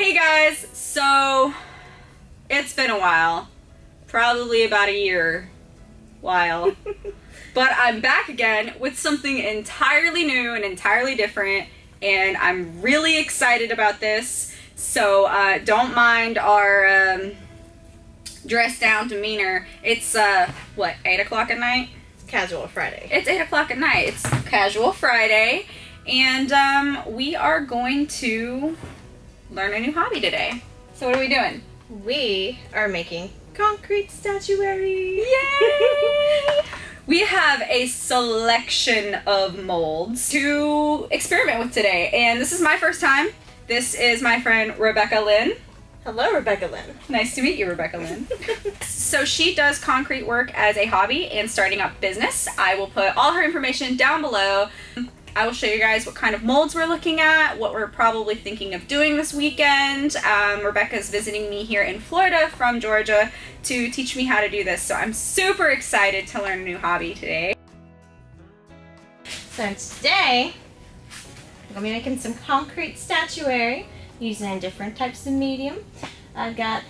Hey guys, so it's been a while, probably about a year while, but I'm back again with something entirely new and entirely different, and I'm really excited about this. So don't mind our dressed down demeanor. It's what, 8 o'clock at night? Casual Friday. It's 8 o'clock at night. It's Casual Friday, and we are going to learn a new hobby today. So what are we doing? We are making concrete statuary. Yay! We have a selection of molds to experiment with today, and this is my first time. This is my friend Rebecca Lynn. Hello, Rebecca Lynn. Nice to meet you, Rebecca Lynn. So she does concrete work as a hobby and starting up business. I will put all her information down below. I will show you guys what kind of molds we're looking at, what we're probably thinking of doing this weekend. Rebecca's visiting me here in Florida from Georgia to teach me how to do this, so I'm super excited to learn a new hobby today. So today, I'm going to be making some concrete statuary using different types of medium. I've got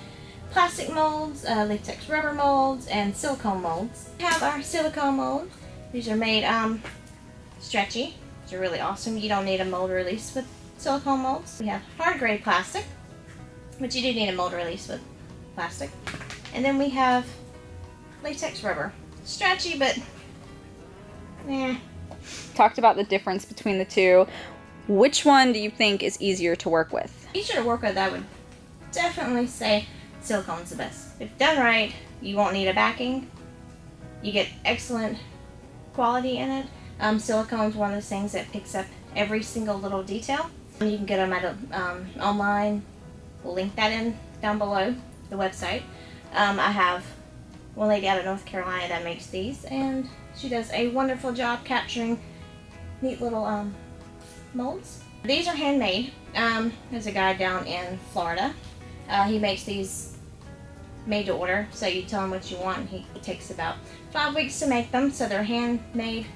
plastic molds, latex rubber molds, and silicone molds. We have our silicone mold. These are made stretchy. These are really awesome. You don't need a mold release with silicone molds. We have hard grade plastic, but you do need a mold release with plastic. And then we have latex rubber. Stretchy, but Talked about the difference between the two. Which one do you think is easier to work with? easier to work with. I would definitely say silicone's the best. If done right, you won't need a backing. You get excellent quality in it. Silicone's one of those things that picks up every single little detail. You can get them at online. We'll link that in down below the website. I have one lady out of North Carolina that makes these, and she does a wonderful job capturing neat little molds. These are handmade. There's a guy down in Florida. He makes these made to order, so you tell him what you want, and he takes about 5 weeks to make them, so they're handmade.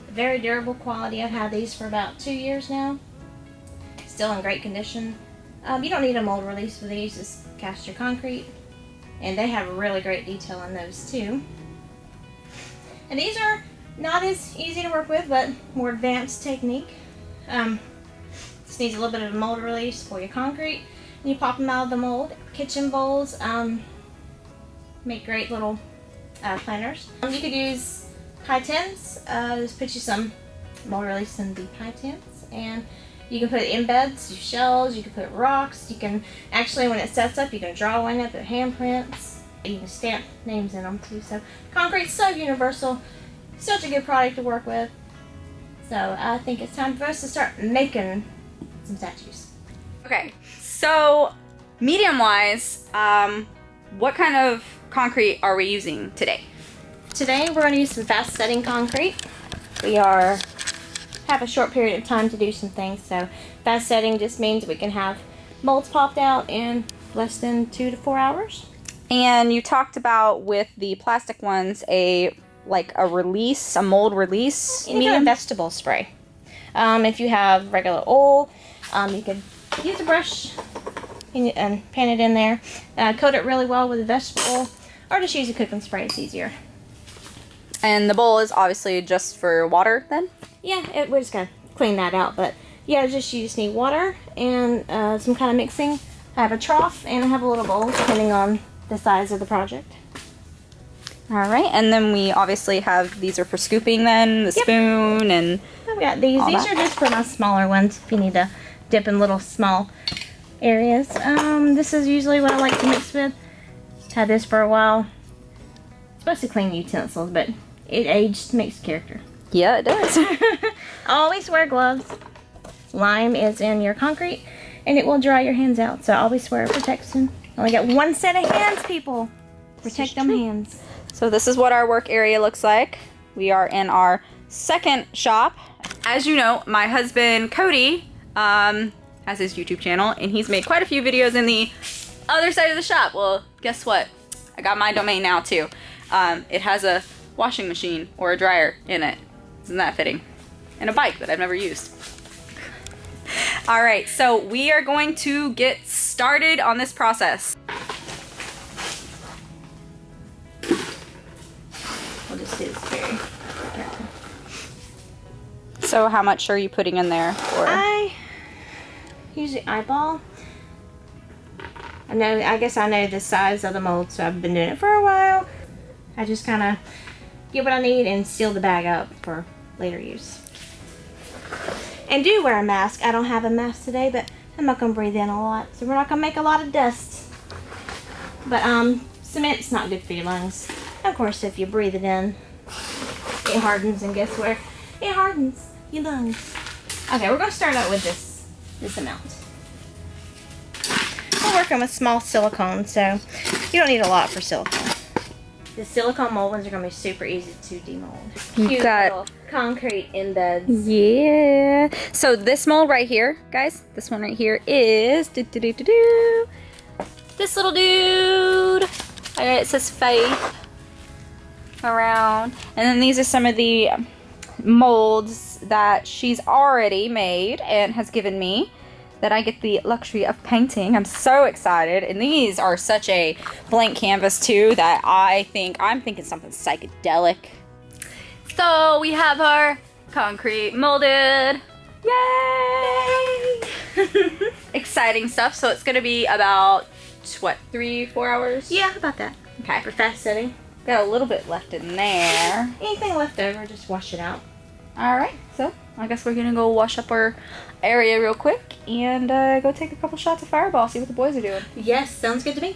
Very durable quality. I've had these for about 2 years now. Still in great condition. You don't need a mold release for these, just cast your concrete. And they have really great detail in those too. And these are not as easy to work with, but more advanced technique. Just needs a little bit of a mold release for your concrete. And you pop them out of the mold. Kitchen bowls make great little planters. You could use high tins. Just put you some mold release in the high tins, and you can put embeds, shells, you can put rocks. You can actually, when it sets up, you can draw in it, put handprints. You can stamp names in them too. So concrete's so universal, such a good product to work with. So I think it's time for us to start making some statues. Okay, so medium-wise, what kind of concrete are we using today? Today we're going to use some fast setting concrete. We have a short period of time to do some things, so fast setting just means we can have molds popped out in less than 2 to 4 hours. And you talked about with the plastic ones a release, a mold release. You need a vegetable spray. If you have regular oil, you could use a brush and pan it in there. Coat it really well with a vegetable oil, or just use a cooking spray. It's easier. And the bowl is obviously just for water then? Yeah, we're just going to clean that out. But yeah, you just need water and some kind of mixing. I have a trough and I have a little bowl depending on the size of the project. Alright, and then we obviously have, these are for scooping then, the spoon and... I've got these. These are just for my smaller ones if you need to dip in little small areas. This is usually what I like to mix with. Had this for a while. It's supposed to clean utensils, but it aged makes character. Yeah, it does. Always wear gloves. Lime is in your concrete, and it will dry your hands out, so always wear protection. Only got one set of hands, people. Protect them hands. So this is what our work area looks like. We are in our second shop. As you know, my husband Cody has his YouTube channel, and he's made quite a few videos in the other side of the shop. Well, guess what? I got my domain now too. It has a washing machine or a dryer in it. Isn't that fitting? And a bike that I've never used. All right, so we are going to get started. started on this process. We'll just do this very carefully. So how much are you putting in there? I usually eyeball. I guess I know the size of the mold, so I've been doing it for a while. I just kind of get what I need and seal the bag up for later use. And do wear a mask. I don't have a mask today, but I'm not going to breathe in a lot, so we're not going to make a lot of dust. But cement's not good for your lungs. Of course, if you breathe it in, it hardens, and guess where? It hardens your lungs. Okay, we're going to start out with this amount. We're working with small silicone, so you don't need a lot for silicone. The silicone mold ones are going to be super easy to demold. You've got little concrete embeds. Yeah. So this mold right here, guys, this one right here is this little dude. It says Faith around. And then these are some of the molds that she's already made and has given me that I get the luxury of painting. I'm so excited. And these are such a blank canvas too that I'm thinking something psychedelic. So we have her concrete molded. Yay! Exciting stuff. So it's gonna be about, what, 3-4 hours? Yeah, about that. Okay. For fast setting. Got a little bit left in there. Anything left over, just wash it out. Alright, so I guess we're gonna go wash up our area real quick and go take a couple shots of Fireball, see what the boys are doing. Yes, sounds good to me.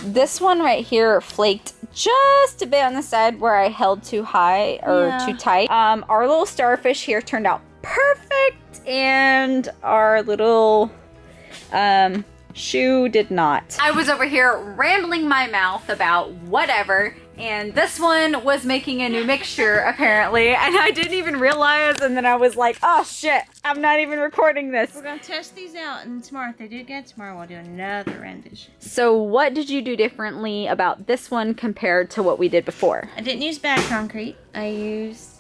This one right here flaked just a bit on the side where I held too high or too tight. Our little starfish here turned out perfect, and our little shoe did not. I was over here rambling my mouth about whatever, and this one was making a new mixture apparently, and I didn't even realize, and then I was like, oh shit, I'm not even recording this. We're gonna test these out, and tomorrow, if they do good, tomorrow we'll do another rendition. So what did you do differently about this one compared to what we did before? I didn't use bag concrete. I used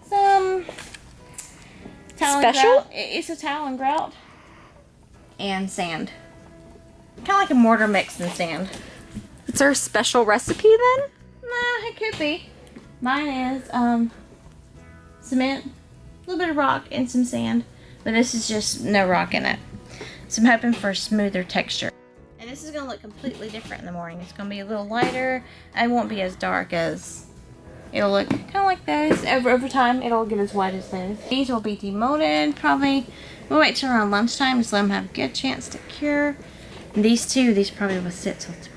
some tile and Special? grout. It's a tile and grout. And sand. Kind of like a mortar mix and sand. Is there a special recipe then? Nah, it could be. Mine is cement, a little bit of rock, and some sand. But this is just no rock in it. So I'm hoping for a smoother texture. And this is going to look completely different in the morning. It's going to be a little lighter. It won't be as dark as... It'll look kind of like those. Over time, it'll get as white as those. These will be demolded probably. We'll wait till around lunchtime. Just let them have a good chance to cure. And these probably will sit till tomorrow.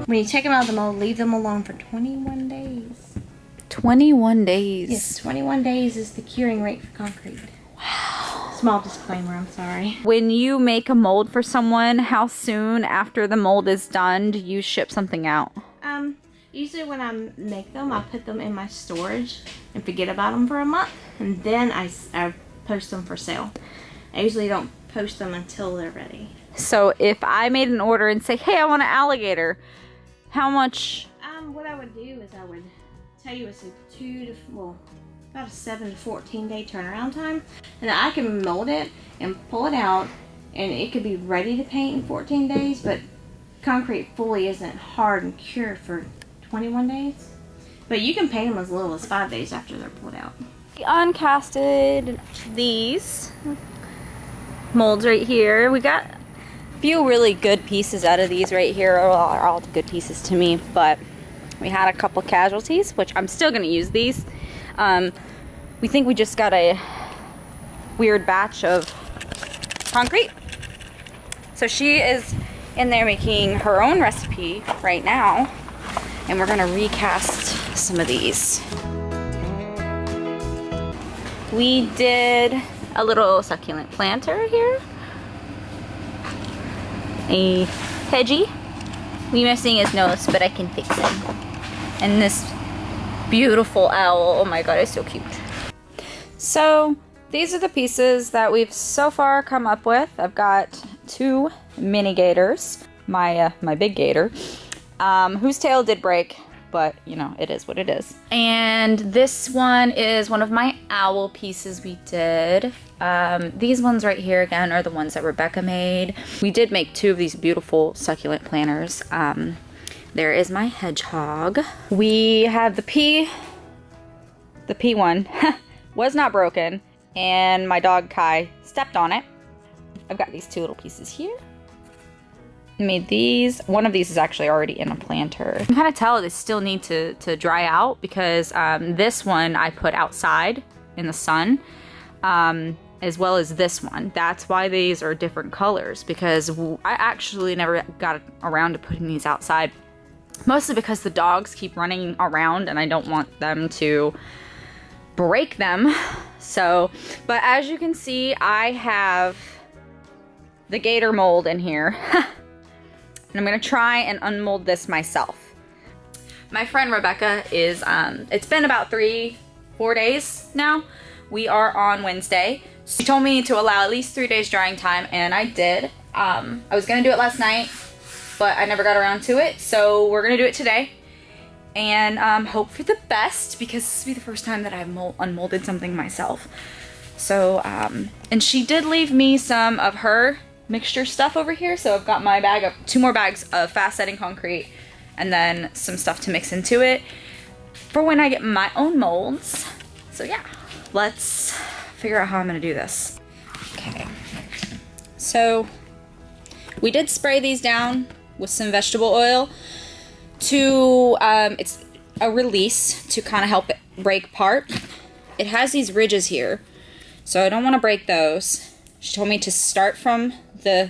When you take them out of the mold, leave them alone for 21 days. 21 days. Yes, 21 days is the curing rate for concrete. Wow. Small disclaimer, I'm sorry. When you make a mold for someone, how soon after the mold is done do you ship something out? Usually when I make them, I put them in my storage and forget about them for a month. And then I post them for sale. I usually don't post them until they're ready. So if I made an order and say, hey, I want an alligator, how much? What I would do is I would tell you it's about a 7 to 14 day turnaround time. And I can mold it and pull it out, and it could be ready to paint in 14 days, but concrete fully isn't hard and cured for 21 days. But you can paint them as little as 5 days after they're pulled out. We uncasted these molds right here. We got a few really good pieces out of these right here. Are all good pieces to me, but we had a couple casualties, which I'm still going to use these. We think we just got a weird batch of concrete. So she is in there making her own recipe right now, and we're going to recast some of these. We did a little succulent planter here, a hedgie. We missing his nose, but I can fix it. And this beautiful owl. Oh my god, it's so cute. So these are the pieces that we've so far come up with. I've got 2 mini gators, my big gator, whose tail did break, but you know, it is what it is. And this one is one of my owl pieces we did. These ones right here again are the ones that Rebecca made. We did make 2 of these beautiful succulent planters. There is my hedgehog. We have the P one was not broken, and my dog Kai stepped on it. I've got these 2 little pieces here. Made these. One of these is actually already in a planter. You can kind of tell they still need to dry out because this one I put outside in the sun, as well as this one. That's why these are different colors, because I actually never got around to putting these outside. Mostly because the dogs keep running around and I don't want them to break them. So, but as you can see, I have the gator mold in here. And I'm gonna try and unmold this myself. My friend Rebecca is, it's been about 3-4 days now. We are on Wednesday. She told me to allow at least 3 days drying time, and I did. I was gonna do it last night, but I never got around to it. So we're gonna do it today. And hope for the best, because this will be the first time that I've unmolded something myself. So, and she did leave me some of her mixture stuff over here. So I've got my bag of 2 more bags of fast setting concrete and then some stuff to mix into it for when I get my own molds. So yeah, let's figure out how I'm gonna do this. Okay, so we did spray these down with some vegetable oil to, it's a release to kind of help it break apart. It has these ridges here, so I don't want to break those. She told me to start from the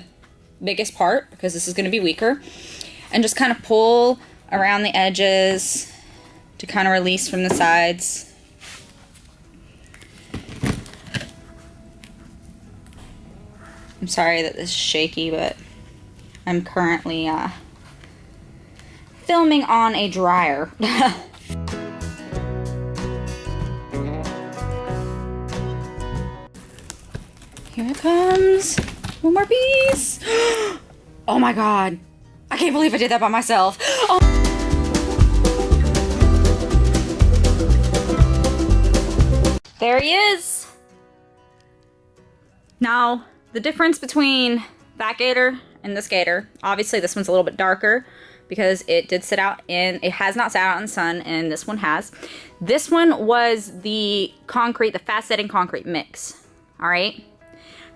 biggest part because this is going to be weaker, and just kind of pull around the edges to kind of release from the sides. I'm sorry that this is shaky, but I'm currently filming on a dryer. Here it comes. 1 more piece. Oh my god. I can't believe I did that by myself. Oh. There he is. Now, the difference between that gator and this gator, obviously this one's a little bit darker because it did sit out in, it has not sat out in the sun, and this one has. This one was the concrete, the fast setting concrete mix, all right?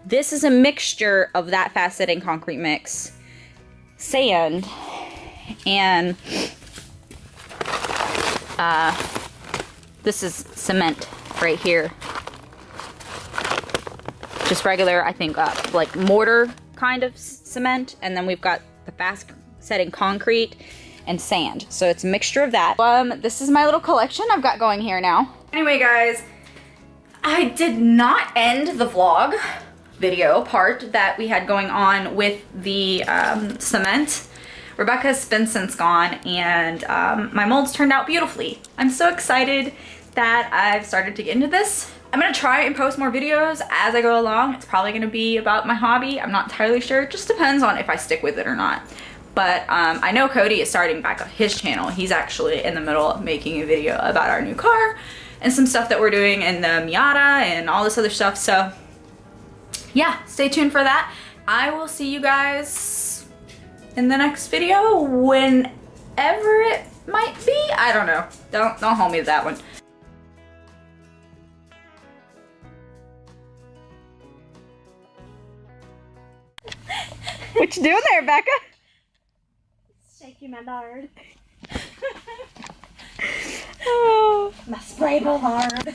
This is a mixture of that fast setting concrete mix, sand, and this is cement right here. Just regular, I think, like mortar kind of cement, and then we've got the fast setting concrete and sand. So it's a mixture of that. This is my little collection I've got going here now. Anyway, guys, I did not end the vlog video part that we had going on with the cement. Rebecca's been since gone, and my molds turned out beautifully. I'm so excited that I've started to get into this. I'm gonna try and post more videos as I go along. It's probably gonna be about my hobby. I'm not entirely sure. It just depends on if I stick with it or not. But I know Cody is starting back on his channel. He's actually in the middle of making a video about our new car and some stuff that we're doing in the Miata and all this other stuff. So yeah, stay tuned for that. I will see you guys in the next video, whenever it might be. I don't know. Don't hold me to that one. What you doing there, Becca? Shaking my lard. Oh. My spray bowl lard.